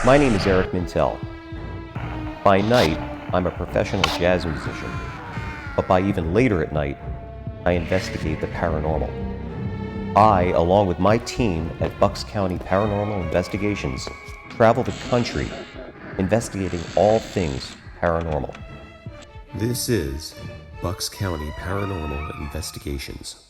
My name is Eric Mintel. By night, I'm a professional jazz musician, but by even later at night, I investigate the paranormal. I, along with my team at Bucks County Paranormal Investigations, travel the country investigating all things paranormal. This is Bucks County Paranormal Investigations.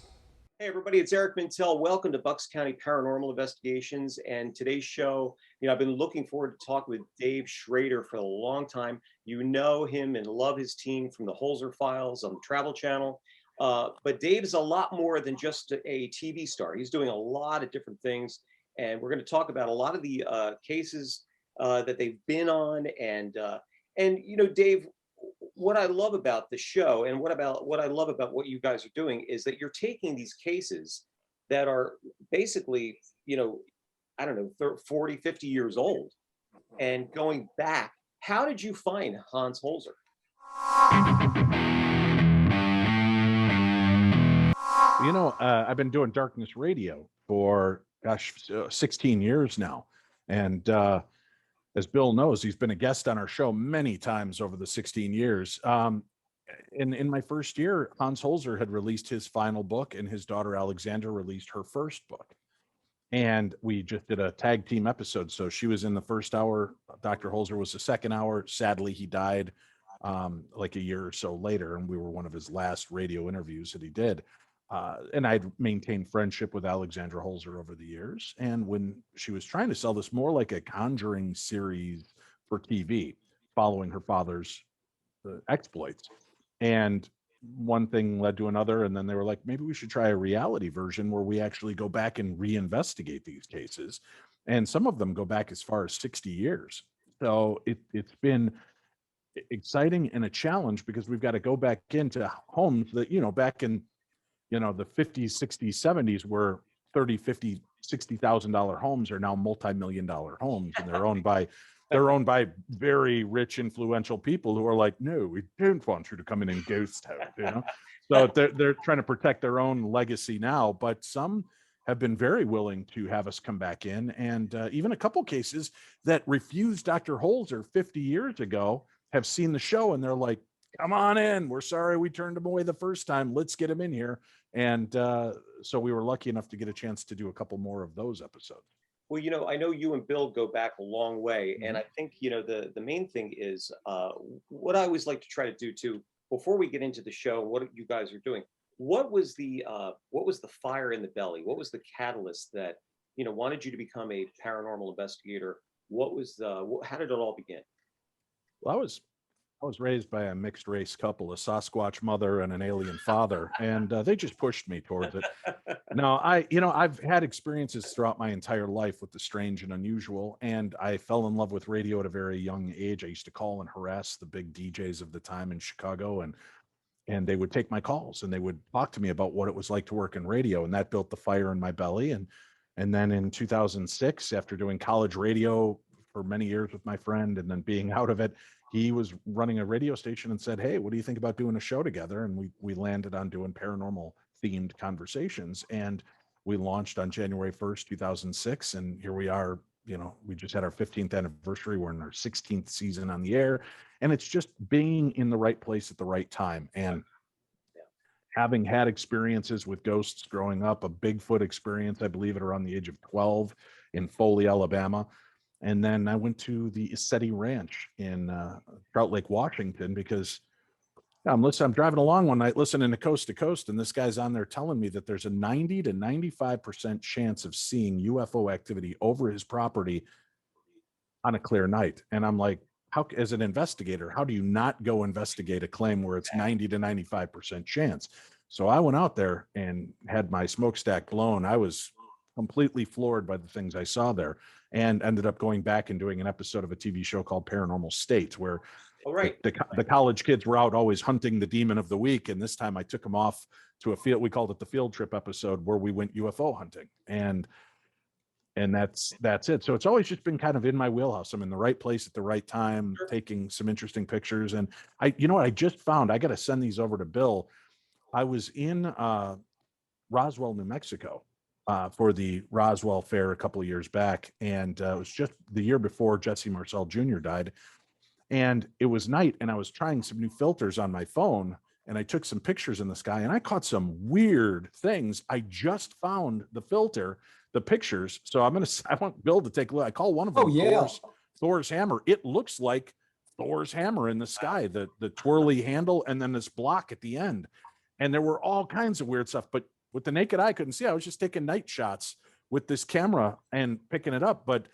Hey everybody, it's Eric Mintel. Welcome to Bucks County Paranormal Investigations. And today's show, I've been looking forward to talking with Dave Schrader for a long time. You know him and love his team from the Holzer Files on the Travel Channel. But Dave is a lot more than just a TV star. He's doing a lot of different things. And we're going to talk about a lot of the cases that they've been on. And Dave, what I love about the show and what I love about what you guys are doing is that you're taking these cases that are basically, I don't know, 40, 50 years old and going back. How did you find Hans Holzer? I've been doing darkness radio for 16 years now. And as Bill knows, he's been a guest on our show many times over the 16 years. In my first year, Hans Holzer had released his final book, and his daughter Alexandra released her first book. And we just did a tag team episode. So she was in the first hour. Dr. Holzer was the second hour. Sadly, he died like a year or so later, and we were one of his last radio interviews that he did. And I'd maintained friendship with Alexandra Holzer over the years. And when she was trying to sell this more like a Conjuring series for TV, following her father's exploits, and one thing led to another, and then they were like, maybe we should try a reality version where we actually go back and reinvestigate these cases. And some of them go back as far as 60 years. So it's been exciting and a challenge because we've got to go back into homes that, back in the 50s, 60s, 70s were 30, 50, $60,000 homes are now multi-million-dollar homes, and they're owned by very rich, influential people who are like, no, we don't want you to come in and ghost town, So they're trying to protect their own legacy now, but some have been very willing to have us come back in, and even a couple cases that refused Dr. Holzer 50 years ago have seen the show, and they're like, come on in. We're sorry we turned him away the first time. Let's get him in here. And so we were lucky enough to get a chance to do a couple more of those episodes. Well, I know you and Bill go back a long way. And I think, the main thing is what I always like to try to do too, before we get into the show, what you guys are doing, what was the fire in the belly? What was the catalyst that, wanted you to become a paranormal investigator? How did it all begin? Well, I was raised by a mixed race couple, a Sasquatch mother and an alien father, and they just pushed me towards it. No, I've had experiences throughout my entire life with the strange and unusual, and I fell in love with radio at a very young age. I used to call and harass the big DJs of the time in Chicago, and they would take my calls and they would talk to me about what it was like to work in radio, and that built the fire in my belly. And then in 2006, after doing college radio for many years with my friend and then being out of it, he was running a radio station and said, hey, what do you think about doing a show together? And we landed on doing paranormal themed conversations, and we launched on January 1st, 2006. And here we are, we just had our 15th anniversary. We're in our 16th season on the air, and it's just being in the right place at the right time. And having had experiences with ghosts growing up, a Bigfoot experience, I believe at around the age of 12 in Foley, Alabama. And then I went to the Isetti Ranch in Trout Lake, Washington, because I'm driving along one night listening to Coast to Coast, and this guy's on there telling me that there's a 90 to 95% chance of seeing UFO activity over his property on a clear night. And I'm like, how, as an investigator, how do you not go investigate a claim where it's 90 to 95% chance? So I went out there and had my smokestack blown. I was completely floored by the things I saw there, and ended up going back and doing an episode of a TV show called Paranormal State, where the college kids were out always hunting the demon of the week. And this time I took them off to a field. We called it the field trip episode, where we went UFO hunting. And that's it. So it's always just been kind of in my wheelhouse. I'm in the right place at the right time, taking some interesting pictures. And I just found, I got to send these over to Bill. I was in Roswell, New Mexico, for the Roswell Fair a couple of years back. And it was just the year before Jesse Marcel Jr. died. And it was night, and I was trying some new filters on my phone, and I took some pictures in the sky, and I caught some weird things. I just found the filter, the pictures. So I want Bill to take a look. I call one of them Thor's hammer. It looks like Thor's hammer in the sky, the twirly handle, and then this block at the end. And there were all kinds of weird stuff, but with the naked eye, I couldn't see. I was just taking night shots with this camera and picking it up. But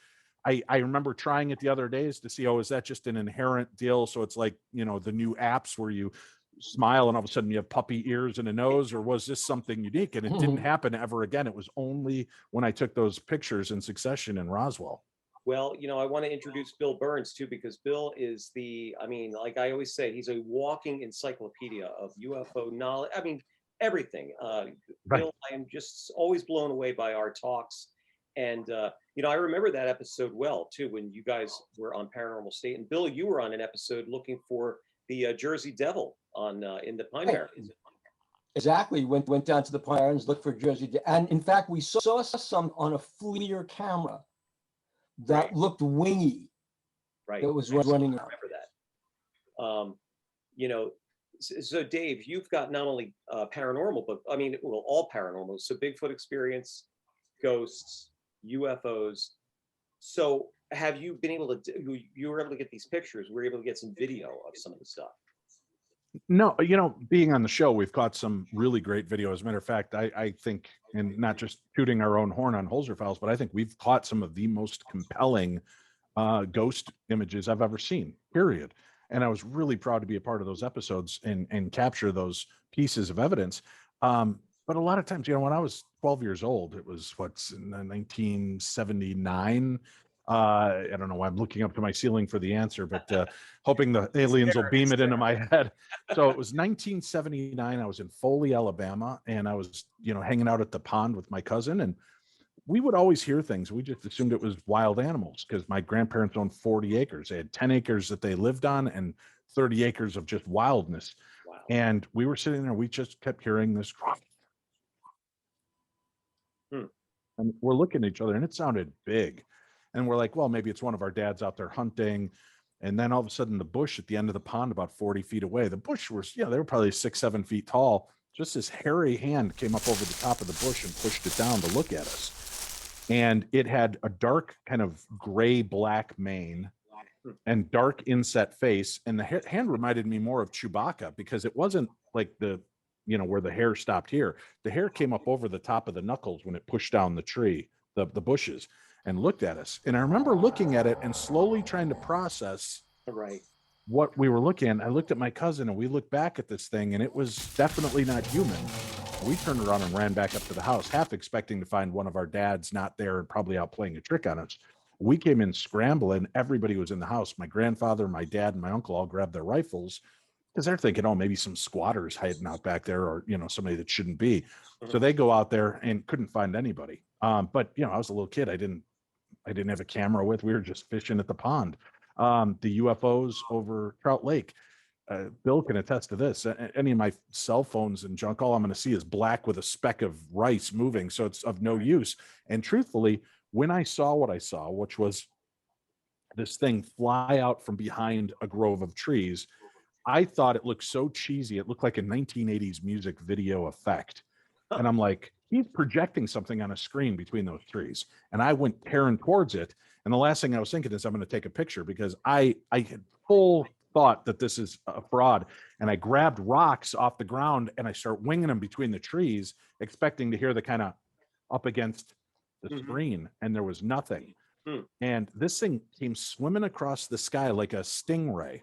I remember trying it the other days to see, is that just an inherent deal? So it's like, the new apps where you smile and all of a sudden you have puppy ears and a nose, or was this something unique? And it didn't happen ever again. It was only when I took those pictures in succession in Roswell. Well, I want to introduce Bill Birnes too, because Bill is like I always say, he's a walking encyclopedia of UFO knowledge. I mean, everything. Right. Bill, I am just always blown away by our talks. And, I remember that episode well, too, when you guys were on Paranormal State. And Bill, you were on an episode looking for the Jersey Devil in the Pine Barrens. Exactly. Went down to the Pine Barrens, looked for Jersey Devil. And in fact, we saw some on a FLIR camera that looked wingy. Right. That was running around. I remember that. So Dave, you've got not only paranormal, but all paranormal. So Bigfoot experience, ghosts, UFOs. So have you been able to you were able to get these pictures? Were you able to get some video of some of the stuff? No, being on the show, we've caught some really great video. As a matter of fact, I think, and not just tooting our own horn on Holzer Files, but I think we've caught some of the most compelling ghost images I've ever seen, period. And I was really proud to be a part of those episodes and capture those pieces of evidence. But a lot of times, when I was 12 years old, it was in 1979. I don't know why I'm looking up to my ceiling for the answer, but hoping the aliens will beam it into my head. So it was 1979. I was in Foley, Alabama, and I was, hanging out at the pond with my cousin, and we would always hear things. We just assumed it was wild animals because my grandparents owned 40 acres. They had 10 acres that they lived on and 30 acres of just wildness. Wow. And we were sitting there, we just kept hearing this. And we're looking at each other, and it sounded big. And we're like, well, maybe it's one of our dads out there hunting. And then all of a sudden, the bush at the end of the pond, about 40 feet away, the bush was, they were probably 6-7 feet tall. Just this hairy hand came up over the top of the bush and pushed it down to look at us. And it had a dark kind of gray-black mane and dark inset face. And the hand reminded me more of Chewbacca because it wasn't like where the hair stopped here. The hair came up over the top of the knuckles when it pushed down the tree, the bushes, and looked at us. And I remember looking at it and slowly trying to process what we were looking at. I looked at my cousin and we looked back at this thing, and it was definitely not human. We turned around and ran back up to the house, half expecting to find one of our dads not there and probably out playing a trick on us. We came in scrambling. Everybody was in the house. My grandfather, my dad, and my uncle all grabbed their rifles because they're thinking, maybe some squatters hiding out back there, or, somebody that shouldn't be. So they go out there and couldn't find anybody. But, I was a little kid. I didn't have a camera with. We were just fishing at the pond. The UFOs over Trout Lake. Bill can attest to this. Any of my cell phones and junk, all I'm going to see is black with a speck of rice moving. So it's of no use. And truthfully, when I saw what I saw, which was this thing fly out from behind a grove of trees, I thought it looked so cheesy. It looked like a 1980s music video effect. And I'm like, he's projecting something on a screen between those trees. And I went tearing towards it. And the last thing I was thinking is I'm going to take a picture because I had full thought that this is a fraud. And I grabbed rocks off the ground and I start winging them between the trees, expecting to hear the kind of up against the screen. And there was nothing. And this thing came swimming across the sky like a stingray.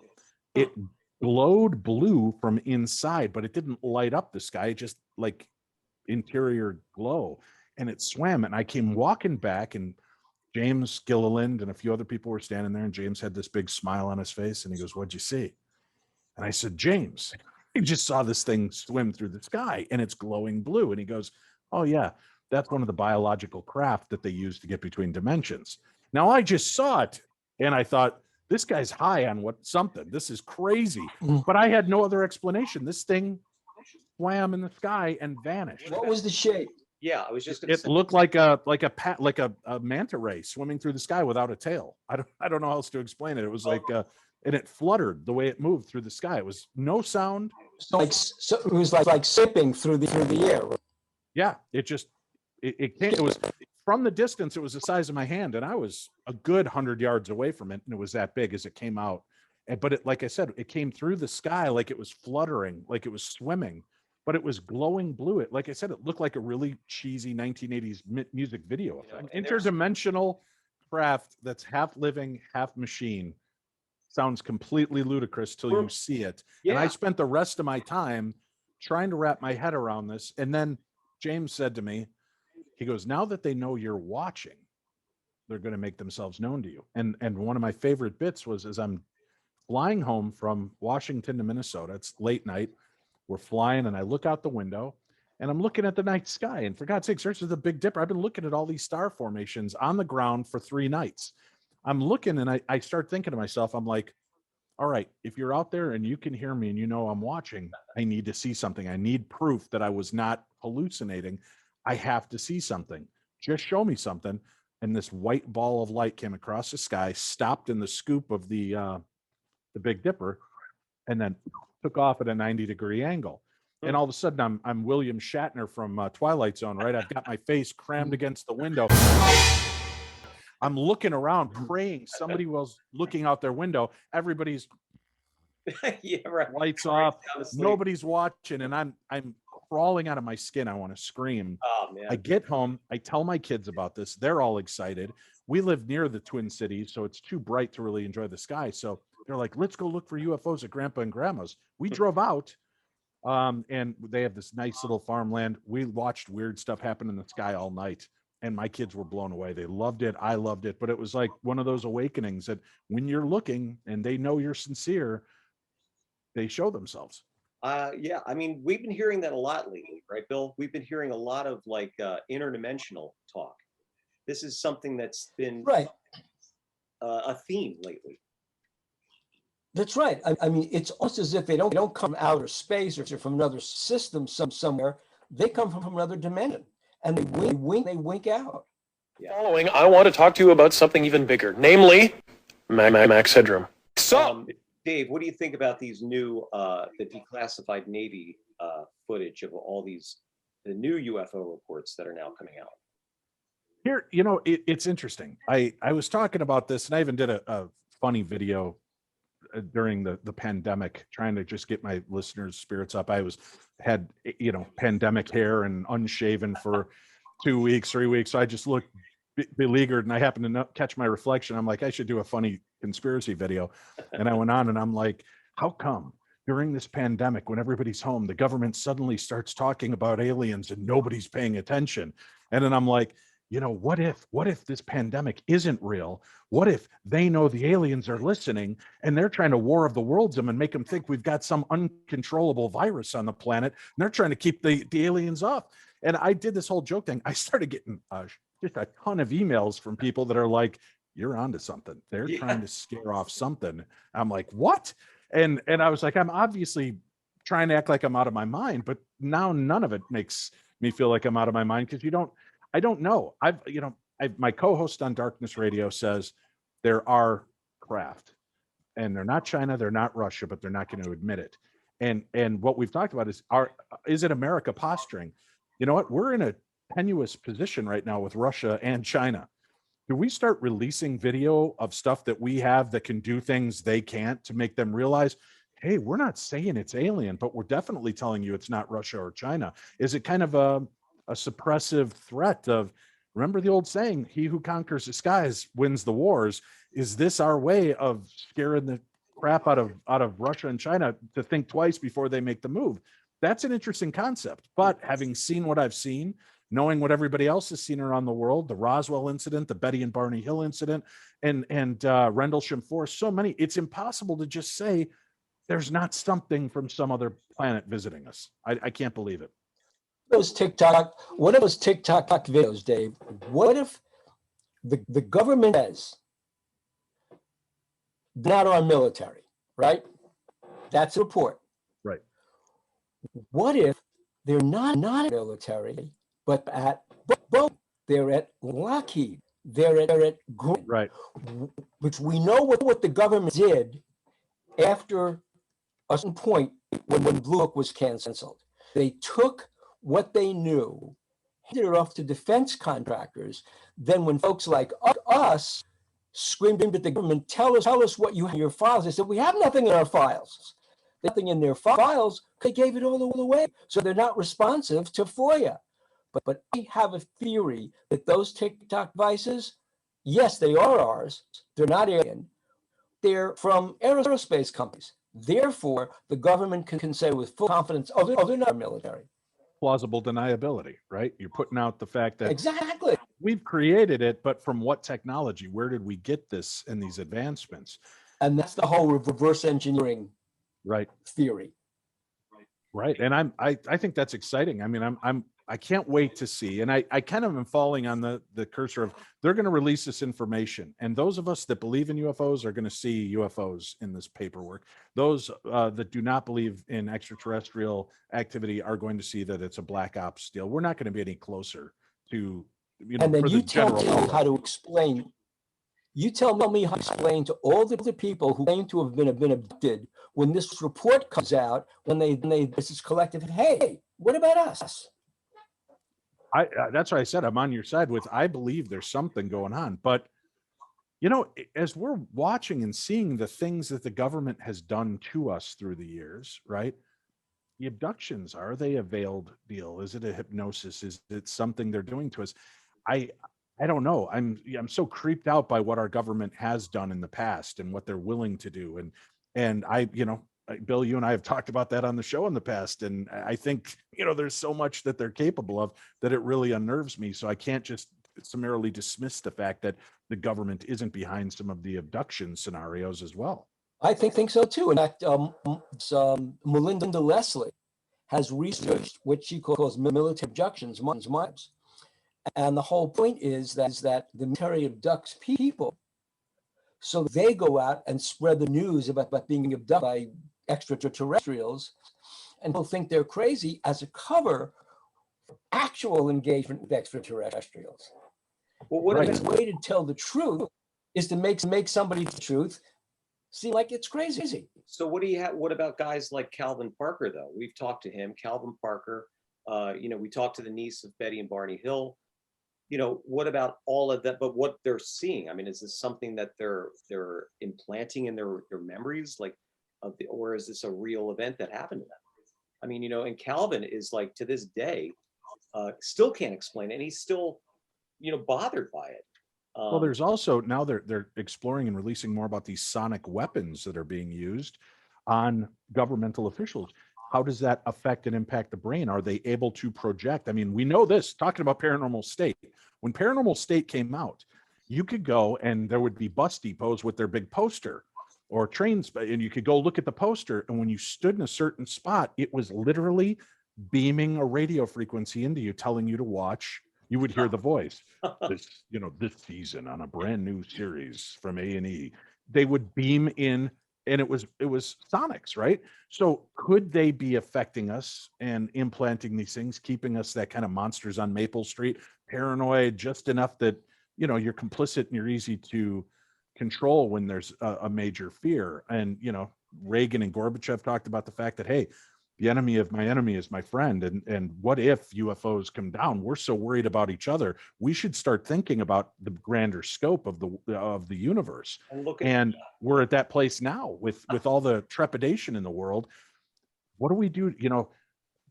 It glowed blue from inside, but it didn't light up the sky. It just like interior glow, and it swam. And I came walking back, and James Gilliland and a few other people were standing there, and James had this big smile on his face, and he goes, "What'd you see?" And I said, "James, I just saw this thing swim through the sky, and it's glowing blue." And he goes, "Oh yeah, that's one of the biological craft that they use to get between dimensions." Now I just saw it, and I thought, this guy's high on something. This is crazy. But I had no other explanation. This thing swam in the sky and vanished. What was the shape? Yeah, I was just gonna It say, looked like a manta ray swimming through the sky without a tail. I don't know how else to explain it. It was like and it fluttered the way it moved through the sky. It was no sound. So it was like sipping through the air. Yeah, it just it came. It was from the distance. It was the size of my hand, and I was a good 100 yards away from it, and it was that big as it came out. But it, like I said, it came through the sky like it was fluttering, like it was swimming, but it was glowing blue. It, like I said, it looked like a really cheesy 1980s music video effect. and there's- Interdimensional craft that's half living, half machine. Sounds completely ludicrous till you see it. And I Yeah. spent the rest of my time trying to wrap my head around this. And then James said to me, he goes, now that they know you're watching, they're going to make themselves known to you. And one of my favorite bits was as I'm flying home from Washington to Minnesota, it's late night, we're flying, and I look out the window and I'm looking at the night sky. And for God's sakes, this is the Big Dipper. I've been looking at all these star formations on the ground for 3 nights. I'm looking and I start thinking to myself, I'm like, all right, if you're out there and you can hear me and you know I'm watching, I need to see something. I need proof that I was not hallucinating. I have to see something. Just show me something. And this white ball of light came across the sky, stopped in the scoop of the Big Dipper, and then took off at a 90-degree angle. And all of a sudden, I'm William Shatner from Twilight Zone, right? I've got my face crammed against the window. I'm looking around, praying somebody was looking out their window. Everybody's yeah, right. lights off. Honestly. Nobody's watching, and I'm crawling out of my skin. I want to scream. Oh man. I get home. I tell my kids about this. They're all excited. We live near the Twin Cities, so it's too bright to really enjoy the sky. So they're like, let's go look for UFOs at Grandpa and Grandma's. We drove out, and they have this nice little farmland. We watched weird stuff happen in the sky all night, and my kids were blown away. They loved it. I loved it. But it was like one of those awakenings that when you're looking and they know you're sincere, they show themselves. Yeah, I mean, we've been hearing that a lot lately, right, Bill? We've been hearing a lot of like interdimensional talk. This is something that's been Right. A theme lately. That's right. I mean, it's almost as if they don't come from outer space or from another system somewhere. They come from another dimension, and they wink out. Following, I want to talk to you about something even bigger, namely Max Headroom. So, Dave, what do you think about these new, the declassified Navy footage of all these, the new UFO reports that are now coming out? Here, you know, it's interesting. I was talking about this, and I even did a funny video during the pandemic, trying to just get my listeners' spirits up. I had pandemic hair and unshaven for 2 weeks, 3 weeks. So I just looked beleaguered, and I happened to catch my reflection. I'm like, I should do a funny conspiracy video. And I went on, and I'm like, how come during this pandemic, when everybody's home, the government suddenly starts talking about aliens and nobody's paying attention? And then I'm like, you know, what if this pandemic isn't real? What if they know the aliens are listening and they're trying to War of the Worlds them and make them think we've got some uncontrollable virus on the planet, and they're trying to keep the aliens off? And I did this whole joke thing. I started getting just a ton of emails from people that are like, you're onto something. They're trying to scare off something. I'm like, what? And I was like, I'm obviously trying to act like I'm out of my mind, but now none of it makes me feel like I'm out of my mind, because I don't know. My co-host on Darkness Radio says there are craft, and they're not China, they're not Russia, but they're not going to admit it. And what we've talked about is it America posturing? You know what? We're in a tenuous position right now with Russia and China. Do we start releasing video of stuff that we have that can do things they can't, to make them realize, hey, we're not saying it's alien, but we're definitely telling you it's not Russia or China? Is it kind of a suppressive threat of, remember the old saying, he who conquers the skies wins the wars? Is this our way of scaring the crap out of Russia and China to think twice before they make the move? That's an interesting concept. But having seen what I've seen, knowing what everybody else has seen around the world, the Roswell incident, the Betty and Barney Hill incident, and Rendlesham Forest, so many, it's impossible to just say there's not something from some other planet visiting us. I can't believe it. What are those TikTok videos, Dave? What if the government says not our military, right? That's a report. Right. What if they're not military but at Boeing, they're at Lockheed, they're at Green, Right. which we know what the government did after a certain point when Blue Book was canceled. They took what they knew, handed it off to defense contractors. Then when folks like us screamed at the government, tell us what you have in your files, they said, we have nothing in our files. Nothing in their files, they gave it all away. So they're not responsive to FOIA. But I have a theory that those TikTok devices, yes, they are ours. They're not alien. They're from aerospace companies. Therefore, the government can say with full confidence, oh, they're not military. Plausible deniability, right? You're putting out the fact that Exactly. we've created it, but from what technology? Where did we get this and these advancements? And that's the whole reverse engineering Right. theory. Right. And I think that's exciting. I mean, I can't wait to see. And I kind of am falling on the cursor of they're going to release this information. And those of us that believe in UFOs are going to see UFOs in this paperwork. Those that do not believe in extraterrestrial activity are going to see that it's a black ops deal. We're not going to be any closer to, And then for you the tell general me public. how to explain. You tell me how to explain to all the people who claim to have been abducted when this report comes out, when they this is collective. Hey, what about us? That's why I said I'm on your side with, I believe there's something going on. But, as we're watching and seeing the things that the government has done to us through the years, right? The abductions, are they a veiled deal? Is it a hypnosis? Is it something they're doing to us? I don't know. I'm so creeped out by what our government has done in the past and what they're willing to do. And Bill, you and I have talked about that on the show in the past. And I think, there's so much that they're capable of that it really unnerves me. So I can't just summarily dismiss the fact that the government isn't behind some of the abduction scenarios as well. I think so too. In fact, Melinda Leslie has researched what she calls military abductions, mimes. And the whole point is that the military abducts people, so they go out and spread the news about being abducted by extraterrestrials, and people think they're crazy as a cover for actual engagement with extraterrestrials. Well, what Right. about, The way to tell the truth is to make somebody the truth seem like it's crazy. so what do you have? What about guys like Calvin Parker, though? We've talked to him, Calvin Parker. We talked to the niece of Betty and Barney Hill. What about all of that? But what they're seeing, I mean, is this something that they're implanting in their memories, like or is this a real event that happened to them? I mean, and Calvin is like, to this day, still can't explain it, and he's still, bothered by it. Well, there's also now they're exploring and releasing more about these sonic weapons that are being used on governmental officials. How does that affect and impact the brain? Are they able to project? I mean, we know this, talking about Paranormal State. When Paranormal State came out, you could go and there would be bus depots with their big poster or trains, and you could go look at the poster. And when you stood in a certain spot, it was literally beaming a radio frequency into you, telling you to watch. You would hear the voice. This season on a brand new series from A&E, they would beam in, and it was sonics, right? So could they be affecting us and implanting these things, keeping us that kind of monsters on Maple Street, paranoid just enough that you're complicit and you're easy to control when there's a major fear? And Reagan and Gorbachev talked about the fact that, hey, the enemy of my enemy is my friend. And what if UFOs come down? We're so worried about each other. We should start thinking about the grander scope of the universe. And we're at that place now with all the trepidation in the world. What do we do?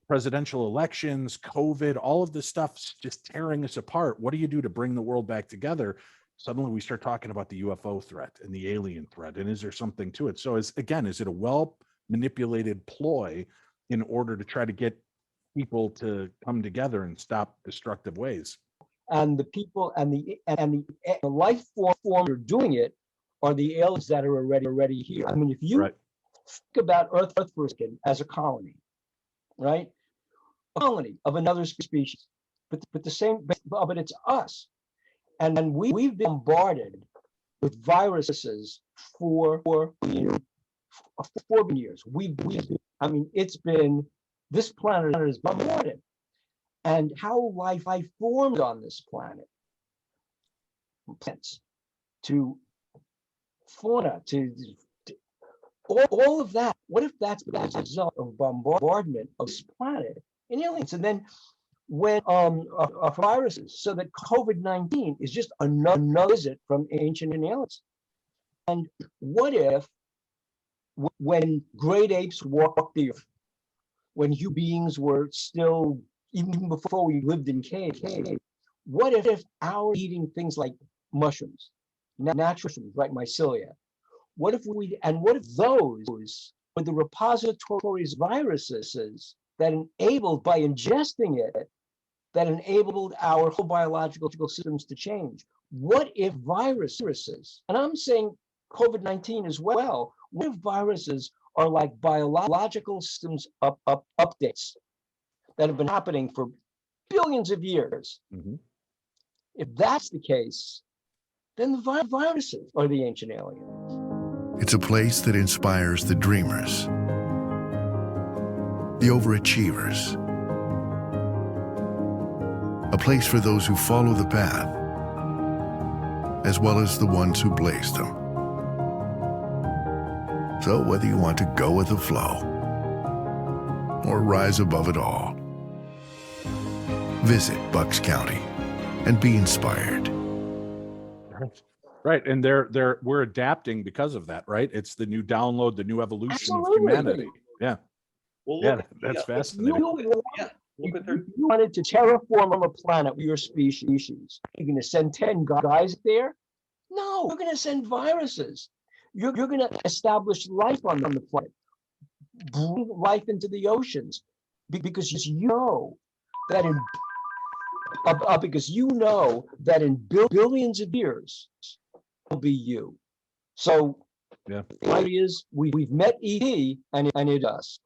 Presidential elections, COVID, all of this stuff's just tearing us apart. What do you do to bring the world back together? Suddenly we start talking about the UFO threat and the alien threat. And is there something to it? So is it a well manipulated ploy in order to try to get people to come together and stop destructive ways? And the people and the life form are doing it are the aliens that are already here. I mean, if you think about Earth as a colony, right? A colony of another species, but the same, but it's us. And we've been bombarded with viruses for 4 years. It's been, this planet is bombarded. and how life formed on this planet, plants to fauna to all of that. What if that's the result of bombardment of this planet and aliens? And then when viruses, so that COVID-19 is just another visit from ancient aliens. And what if when great apes walked the earth, when human beings were still, even before we lived in caves, what if our eating things like mushrooms, natural mushrooms like mycelia, what if those were the repositories of viruses that enabled, by ingesting it, that enabled our whole biological systems to change? What if viruses, and I'm saying COVID-19 as well, what if viruses are like biological systems updates that have been happening for billions of years? Mhm. If that's the case, then the viruses are the ancient aliens. It's a place that inspires the dreamers, the overachievers, a place for those who follow the path, as well as the ones who blaze them. So whether you want to go with the flow or rise above it all, visit Bucks County and be inspired. Right. And we're adapting because of that, right? It's the new download, the new evolution Absolutely. of humanity. Yeah. Well, Yeah, look, that's yeah, fascinating. yeah, look at their, You wanted to terraform a planet with your species. You're going to send 10 guys there? No, you're going to send viruses. You're going to establish life on the planet, bring life into the oceans, because you know that in billions of years will be you. So Yeah. the idea is we've met ET and it us.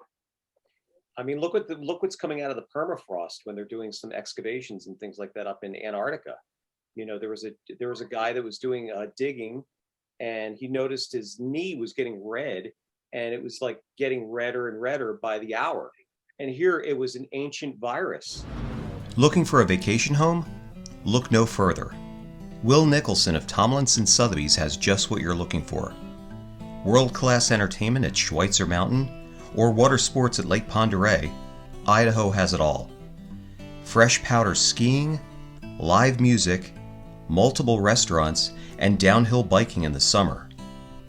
I mean, look what's coming out of the permafrost when they're doing some excavations and things like that up in Antarctica. You know, there was a guy that was doing digging, and he noticed his knee was getting red, and it was like getting redder and redder by the hour. And here it was an ancient virus. Looking for a vacation home? Look no further. Will Nicholson of Tomlinson Sotheby's has just what you're looking for. World-class entertainment at Schweitzer Mountain or water sports at Lake Pend Oreille, Idaho has it all. Fresh powder skiing, live music, multiple restaurants, and downhill biking in the summer.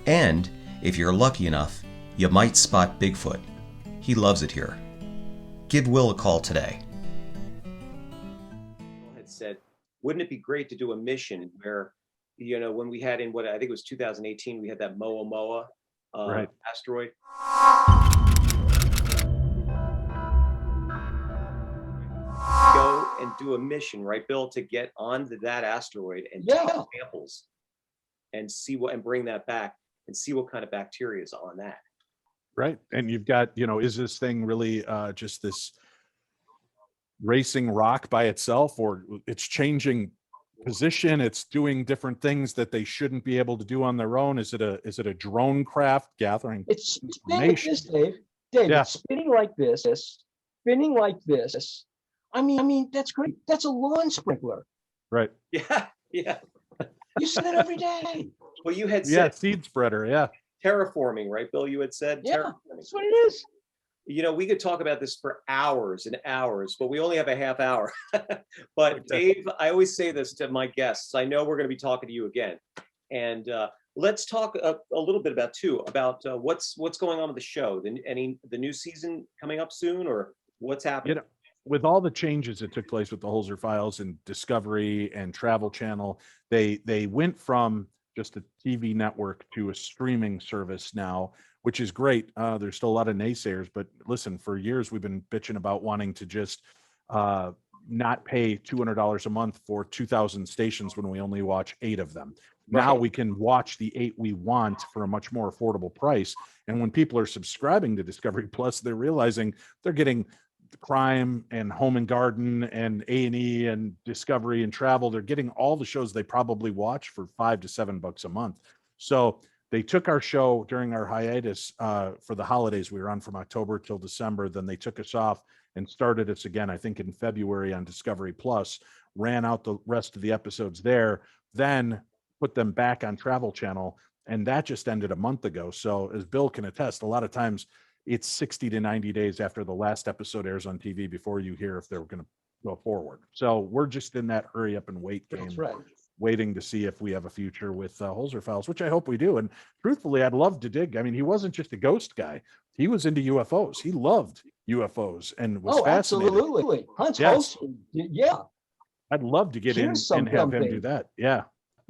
And, if you're lucky enough, you might spot Bigfoot. He loves it here. Give Will a call today. Had said, wouldn't it be great to do a mission where, you know, when we had in what I think it was 2018, we had that Moa Right. asteroid. Go and do a mission, right, Bill, to get onto that asteroid and take samples and see and bring that back and see what kind of bacteria is on that. Right. And you've got, is this thing really just this racing rock by itself, or it's changing position, it's doing different things that they shouldn't be able to do on their own? Is it a drone craft gathering It's spinning like information? this, Dave. Dave, Yeah. it's spinning like this, spinning like this. I mean, that's great. That's a lawn sprinkler. Right. Yeah. You see that every day. Well, you had Yeah, said seed spreader. Yeah. terraforming, right, Bill? You had said Yeah, terraforming. that's what it is. You know, we could talk about this for hours and hours, but we only have a half hour. But Dave, I always say this to my guests. I know we're going to be talking to you again, and let's talk a little bit about what's going on with the show. The new season coming up soon, or what's happening? With all the changes that took place with the Holzer Files and Discovery and Travel Channel, they went from just a TV network to a streaming service now, which is great. There's still a lot of naysayers, but listen, for years we've been bitching about wanting to just not pay $200 a month for 2,000 stations when we only watch 8 of them. Right. Now we can watch the 8 we want for a much more affordable price. And when people are subscribing to Discovery Plus, they're realizing they're getting crime and home and garden and A&E and Discovery and travel. They're getting all the shows they probably watch for $5 to $7 a month. So they took our show during our hiatus for the holidays. We were on from October till December. Then they took us off and started us again, I think in February on Discovery Plus, ran out the rest of the episodes there, then put them back on Travel Channel. And that just ended a month ago. So as Bill can attest, a lot of times it's 60 to 90 days after the last episode airs on TV before you hear if they're going to go forward. So we're just in that hurry up and wait game, That's right. waiting to see if we have a future with Holzer Files, which I hope we do. And truthfully, I'd love to dig. I mean, he wasn't just a ghost guy. He was into UFOs. He loved UFOs and was fascinated. Absolutely. Hans Yes. Holzer, yeah. I'd love to get in Here's and have him do something. that. Yeah.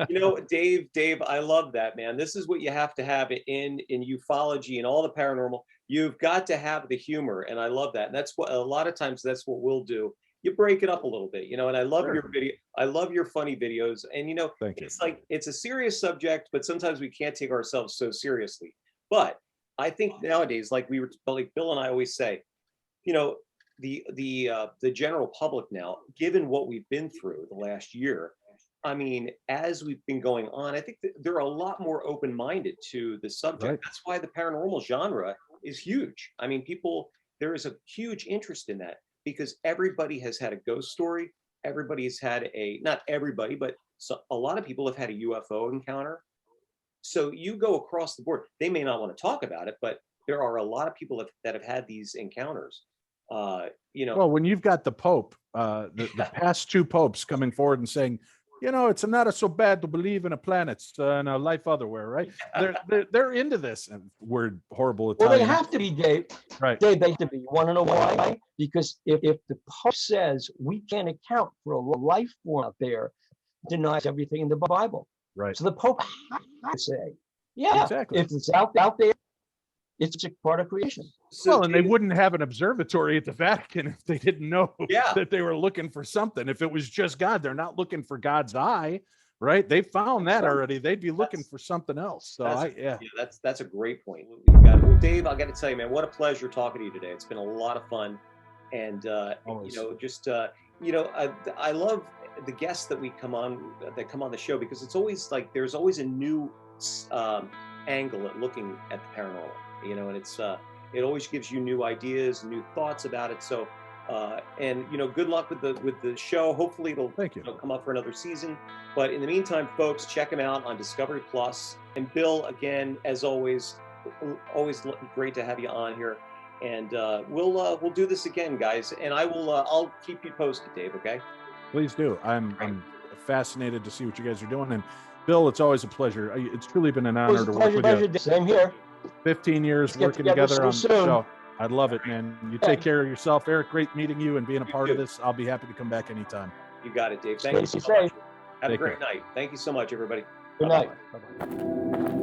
You know, Dave, I love that, man. This is what you have to have in ufology and all the paranormal. You've got to have the humor, and I love that. And that's what a lot of times that's what we'll do. You break it up a little bit, you know. And I love Sure. your video. I love your funny videos. And you know, Thank you. it's like it's a serious subject, but sometimes we can't take ourselves so seriously. But I think nowadays, like Bill and I always say, you know, the general public now, given what we've been through the last year. I mean, as we've been going on, I think that they're a lot more open-minded to the subject. Right. That's why the paranormal genre is huge. I mean, there is a huge interest in that because everybody has had a ghost story. Everybody's had not everybody, but a lot of people have had a UFO encounter. So you go across the board. They may not want to talk about it, but there are a lot of people that have had these encounters. You know, Well, when you've got the Pope, the past two popes coming forward and saying, you know, it's not so bad to believe in a planet and a life otherwhere, right? They're into this, and we're horrible Well, Italian. they have to be, Dave. Right. Dave, they have to be. You want to know why? Because if the Pope says we can't account for a life form out there, it denies everything in the Bible. Right. So the Pope has to say, yeah, Exactly. if it's out there, it's a part of creation. so Well, and they Dave- wouldn't have an observatory at the Vatican if they didn't know Yeah. that they were looking for something. If it was just God, they're not looking for God's eye, right? They found that already. They'd be looking for something else. So Yeah, that's a great point. You got it. Well, Dave, I got to tell you, man, what a pleasure talking to you today. It's been a lot of fun, and Always. you know, just you know, I love the guests that come on the show because it's always like there's always a new angle at looking at the paranormal, you know, and it always gives you new ideas, new thoughts about it. So. And you know, good luck with the show. Hopefully, it'll Thank you. come up for another season. But in the meantime, folks, check him out on Discovery Plus. And Bill, again, as always great to have you on here. And we'll do this again, guys. And I'll keep you posted, Dave. Okay. Please do. I'm fascinated to see what you guys are doing. And Bill, it's always a pleasure. It's truly been an honor to work with you. Same here. 15 years Let's get working together together on so the soon. show. I'd love it, man. You take care of yourself. Eric, great meeting you and being a You part of too. this. I'll be happy to come back anytime. You got it, Dave. Thank you so Stay much. safe. Have a Take great care. night. Thank you so much, everybody. Good Bye-bye. night. Bye-bye.